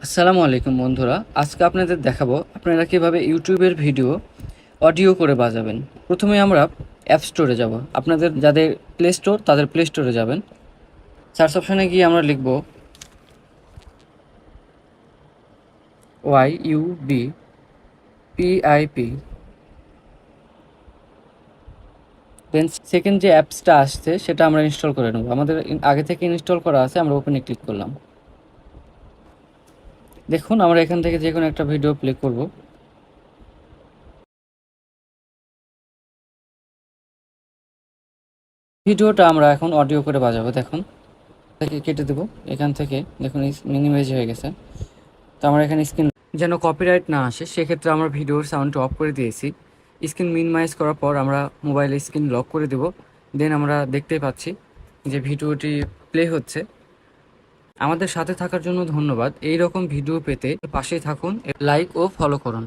আসসালামু আলাইকুম বন্ধুরা, আজকে আপনাদের দেখাবো আপনারা কিভাবে ইউটিউবের ভিডিও অডিও করে বাজাবেন। প্রথমে আমরা অ্যাপ স্টোরে যাব। আপনাদের যাদের প্লে স্টোর তাদের প্লে স্টোরে যাবেন। সার্চ অপশনে গিয়ে আমরা লিখব YUBPIP, দেন সেকেন্ড যে অ্যাপসটা আসছে সেটা আমরা ইনস্টল করে নেব। আমাদের আগে থেকে ইনস্টল করা আছে, আমরা ওপেনে ক্লিক করলাম। দেখুন আমরা এখান থেকে যে কোনো একটা ভিডিও প্লে করব। ভিডিওটা আমরা এখন অডিও করে বাজাবো। দেখুন থেকে কেটে দেবো, এখান থেকে দেখুন মিনিমাইজ হয়ে গেছে। তো আমরা এখানে স্ক্রিন যেন কপিরাইট না আসে সেক্ষেত্রে আমরা ভিডিওর সাউন্ডটা অফ করে দিয়েছি। স্ক্রিন মিনিমাইজ করার পর আমরা মোবাইলের স্ক্রিন লক করে দেব। দেন আমরা দেখতেই পাচ্ছি যে ভিডিওটি প্লে হচ্ছে। আমাদের সাথে থাকার জন্য ধন্যবাদ। এই রকম ভিডিও পেতে পাশেই থাকুন, লাইক ও ফলো করুন।